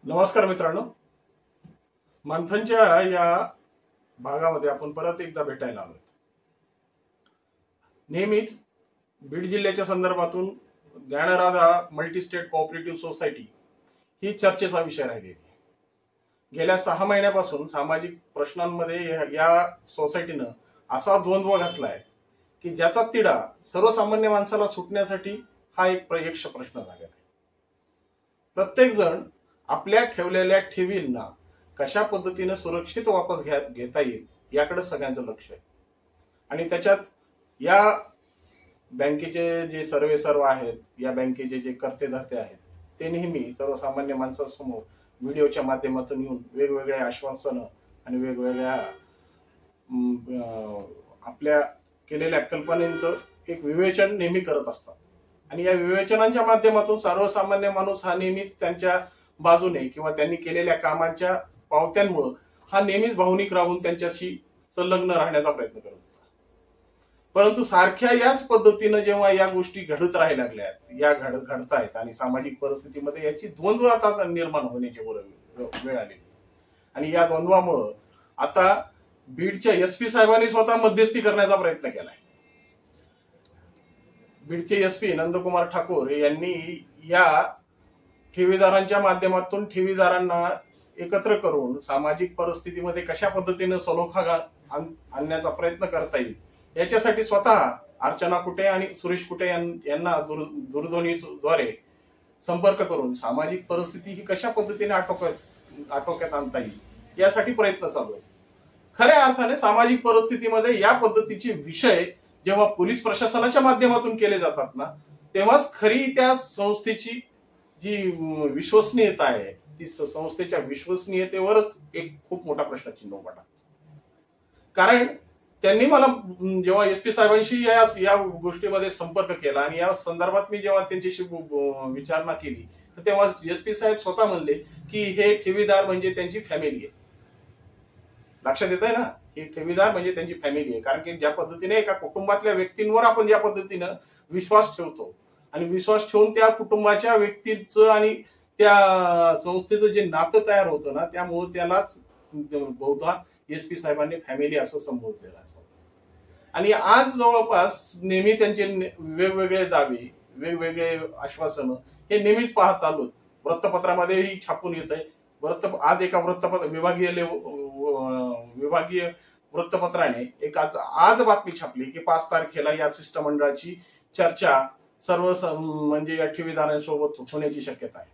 नमस्कार मित्रांनो, मंथनच्या या भागामध्ये आपण परत एकदा भेटायला आलोय. नेहमीच बीड जिल्ह्याच्या संदर्भातून Dnyanradha multi state cooperative society ही चर्चेचा विषय राहिलेली आहे. गेल्या 6 महिन्यापासून सामाजिक प्रश्नांमध्ये या सोसायटीनं असा द्वंद्व घातलाय की ज्याचा तिढा सर्वसामान्य माणसाला सुटण्यासाठी हा एक प्रयक्ष प्रश्न झालेला आहे. प्रत्येक जण आपल्या ठेवलेल्या ठेवींना कशा पद्धतीने सुरक्षित वापस घेता येईल याकडे सगळ्यांचं लक्ष आहे. आणि त्याच्यात या बँकेचे जे सर्व आहेत, या बँकेचे जे कर्ते धर्ते आहेत, ते नेहमी सर्वसामान्य माणसासमोर व्हिडिओच्या माध्यमातून येऊन वेगवेगळ्या आश्वासनं आणि वेगवेगळ्या आपल्या केलेल्या कल्पनांचं एक विवेचन नेहमी करत असतात. आणि या विवेचनांच्या माध्यमातून सर्वसामान्य माणूस हा नेहमीच त्यांच्या बाजूने किंवा त्यांनी केलेल्या कामाच्या पावत्यांमुळे हा नेहमीच भावनिक राहून त्यांच्याशी संलग्न राहण्याचा प्रयत्न करत होता. परंतु सारख्या याच पद्धतीनं जेव्हा या गोष्टी घडत राहायला लागल्यात, या घडत आहेत आणि सामाजिक परिस्थितीमध्ये याची द्वंद्व आता निर्माण होण्याची वेळ आली. आणि या द्वंद्वामुळे आता बीडच्या एसपी साहेबांनी स्वतः मध्यस्थी करण्याचा प्रयत्न केलाय. बीडचे एसपी नंदकुमार ठाकूर यांनी या ठेवीदारांच्या माध्यमातून ठेवीदारांना एकत्र करून सामाजिक परिस्थितीमध्ये कशा पद्धतीने सलोखा आणण्याचा प्रयत्न करता येईल याच्यासाठी स्वतः अर्चना कुटे आणि सुरेश कुटे यांना दूरध्वनीद्वारे संपर्क करून सामाजिक परिस्थिती ही कशा पद्धतीने आटोक्यात आणता येईल यासाठी प्रयत्न चालू आहे. खऱ्या अर्थाने सामाजिक परिस्थितीमध्ये या पद्धतीचे विषय जेव्हा पोलीस प्रशासनाच्या माध्यमातून केले जातात ना, तेव्हाच खरी त्या संस्थेची जी विश्वसनीयता आहे, ती संस्थेच्या विश्वसनीयतेवरच एक खूप मोठा प्रश्नचिन्ह उभा टाकतो. कारण त्यांनी मला जेव्हा एसपी साहेबांशी या गोष्टीमध्ये संपर्क केला आणि या संदर्भात मी जेव्हा त्यांच्याशी विचारणा केली, तर तेव्हा एसपी साहेब स्वतः म्हणले की हे ठेवीदार म्हणजे त्यांची फॅमिली आहे. लक्षात येत आहे ना, हे ठेवीदार म्हणजे त्यांची फॅमिली आहे. कारण की ज्या पद्धतीने एका कुटुंबातल्या व्यक्तींवर आपण ज्या पद्धतीनं विश्वास ठेवतो आणि विश्वास ठेवून त्या कुटुंबाच्या व्यक्तीचं आणि त्या संस्थेचं जे नातं तयार होतं ना, त्यामुळे त्यालाच बहुधा एसपी साहेबांनी फॅमिली असं संबोधलेलं असतं. आणि आज जवळपास नेहमी त्यांचे वेगवेगळे दावे, वेगवेगळे आश्वासनं हे नेहमीच पाहत आलो. वृत्तपत्रामध्येही छापून येत आहे. आज एका विभागीय वृत्तपत्राने एक आज बातमी छापली की 5 तारखेला या शिष्टमंडळाची चर्चा सर्व म्हणजे या ठेवीदारांसोबत होण्याची शक्यता आहे.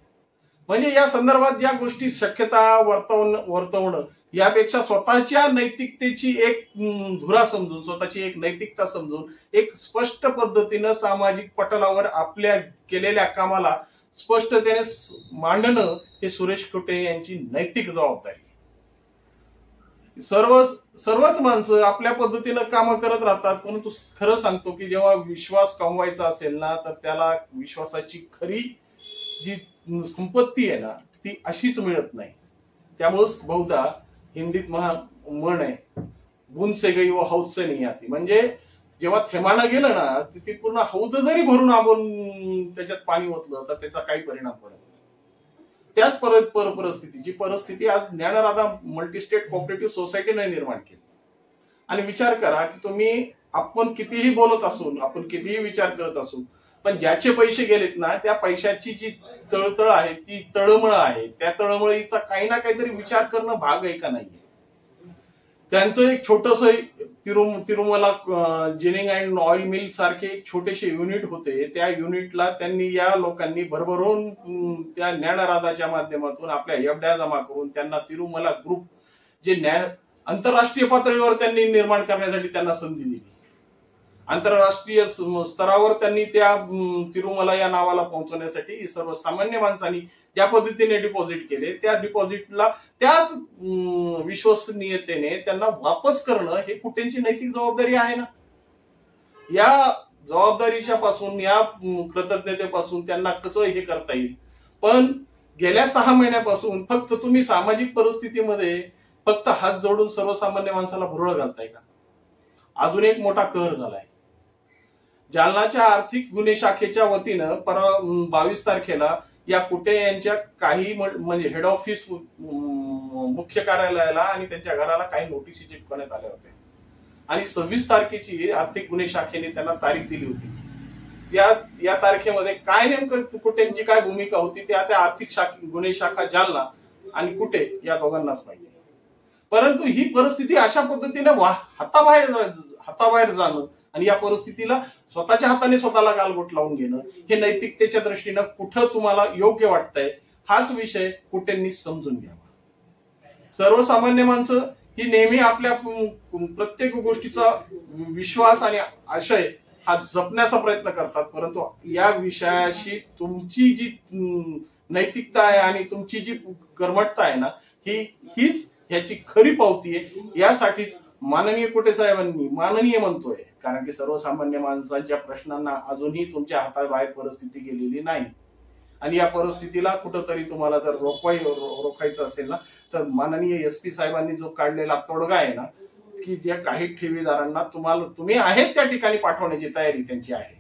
म्हणजे या संदर्भात ज्या गोष्टी शक्यता वर्तवणं यापेक्षा स्वतःच्या नैतिकतेची एक धुरा समजून, स्वतःची एक नैतिकता समजून एक स्पष्ट पद्धतीनं सामाजिक पटलावर आपल्या केलेल्या कामाला स्पष्टतेने मांडणं हे सुरेश कुटे यांची नैतिक जबाबदारी. सर्वच माणसं आपल्या पद्धतीनं कामं करत राहतात, परंतु खरं सांगतो की जेव्हा विश्वास कमवायचा असेल ना, तर त्याला विश्वासाची खरी जी संपत्ती आहे ना, ती अशीच मिळत नाही. त्यामुळेच बहुधा हिंदीत म्हण आहे, बुन से गई वो हौद से नहीं आती. म्हणजे जेव्हा थेमानं गेलं ना, ती पूर्ण हौद जरी भरून आपण त्याच्यात पाणी ओतलं तर त्याचा काही परिणाम पडत नाही. त्याच परिस्थिती आज ज्ञानराधा मल्टीस्टेट कोऑपरेटिव्ह सोसायटीने निर्माण केली. आणि विचार करा की आपण कितीही बोलत असून, आपण कितीही विचार करत असू, पण ज्याचे पैसे गेलेत ना, त्या पैशाची जी तळतळ आहे, ती तळमळ आहे, त्या तळमळीचा काही ना काहीतरी विचार करणं भाग आहे का नाहीये. त्यांचं एक छोटस Tirumala ginning and oil mill सारखे एक छोटेसे युनिट होते. त्या युनिटला या लोकांनी भरभरून त्या ज्ञानराधाच्या माध्यमातून आपल्या एफड्या जमा करून त्यांना तिरुमला ग्रुप जे आंतरराष्ट्रीय पातळीवर त्यांनी निर्माण करण्यासाठी त्यांना संधी दिली. आंतरराष्ट्रीय स्तरावर त्यांनी त्या तिरुमला या नावाला पोहोचवण्यासाठी सर्वसामान्य माणसांनी ज्या पद्धतीने डिपॉझिट केले, त्या डिपॉझिटला त्याच विश्वसनीयतेने त्यांना वापस करणं हे कुठेंची नैतिक जबाबदारी आहे ना. या जबाबदारीच्या पासून, या कृतज्ञतेपासून त्यांना कसं हे करता येईल. पण गेल्या 6 महिन्यापासून फक्त तुम्ही सामाजिक परिस्थितीमध्ये फक्त हात जोडून सर्वसामान्य माणसाला भुरळ घालताय का? अजून एक मोठा कहर झालाय. जालनाच्या आर्थिक गुन्हे शाखेच्या वतीनं 22 तारखेला या कुटे यांच्या काही म्हणजे हेड ऑफिस मुख्य कार्यालयाला आणि त्यांच्या घराला काही नोटिसी चिटकवण्यात आल्या होत्या आणि 26 तारखेची आर्थिक गुन्हे शाखेने त्यांना तारीख दिली होती। या तारखेमध्ये काय नेमकं कुटेंची काय भूमिका होती त्या आर्थिक गुन्हे शाखा जालना आणि कुटे या दोघांनाच माहिती। परंतु ही परिस्थिती अशा पद्धतीने हाताबाहेर जाणं आणि या परिस्थितीला स्वतःच्या हाताने स्वतःला गालबोट लावून घेणं हे नैतिकतेच्या दृष्टीनं कुठं तुम्हाला योग्य वाटतंय हाच विषय कुटेंनी समजून घ्यावा। सर्वसामान्य माणसं ही नेहमी आपल्या प्रत्येक गोष्टीचा विश्वास आणि आशय हा जपण्याचा प्रयत्न करतात, परंतु या विषयाशी तुमची जी नैतिकता आहे आणि तुमची जी कर्मठता आहे ना हीच ह्याची खरी पावती आहे। यासाठीच माननीय कुटे साहेबांनी माननीय म्हणतोय, कारण की सर्वसामान्य माणसांच्या प्रश्नांना अजूनही तुमच्या हाताबाहेर परिस्थिती गेलेली नाही आणि या परिस्थितीला कुठंतरी तुम्हाला जर रोखायचं असेल ना तर माननीय SP साहेबांनी जो काढलेला तोडगा आहे ना की ज्या काही ठेवीदारांना तुम्ही आहेत त्या ठिकाणी पाठवण्याची तयारी त्यांची आहे,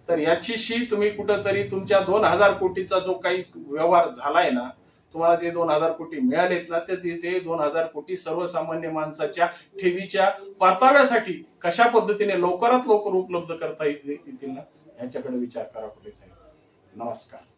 तर याच्याशी तुम्ही कुठंतरी तुमच्या 2000 कोटीचा जो काही व्यवहार झालाय ना तुम्हाला ते 2000 कोटी मिळालेत ना तर ते 2000 कोटी सर्वसामान्य माणसाच्या ठेवीच्या परताव्यासाठी कशा पद्धतीने लवकरात लवकर उपलब्ध करता येतील ना याच्याकडे विचार करा कुटे साहेब। नमस्कार।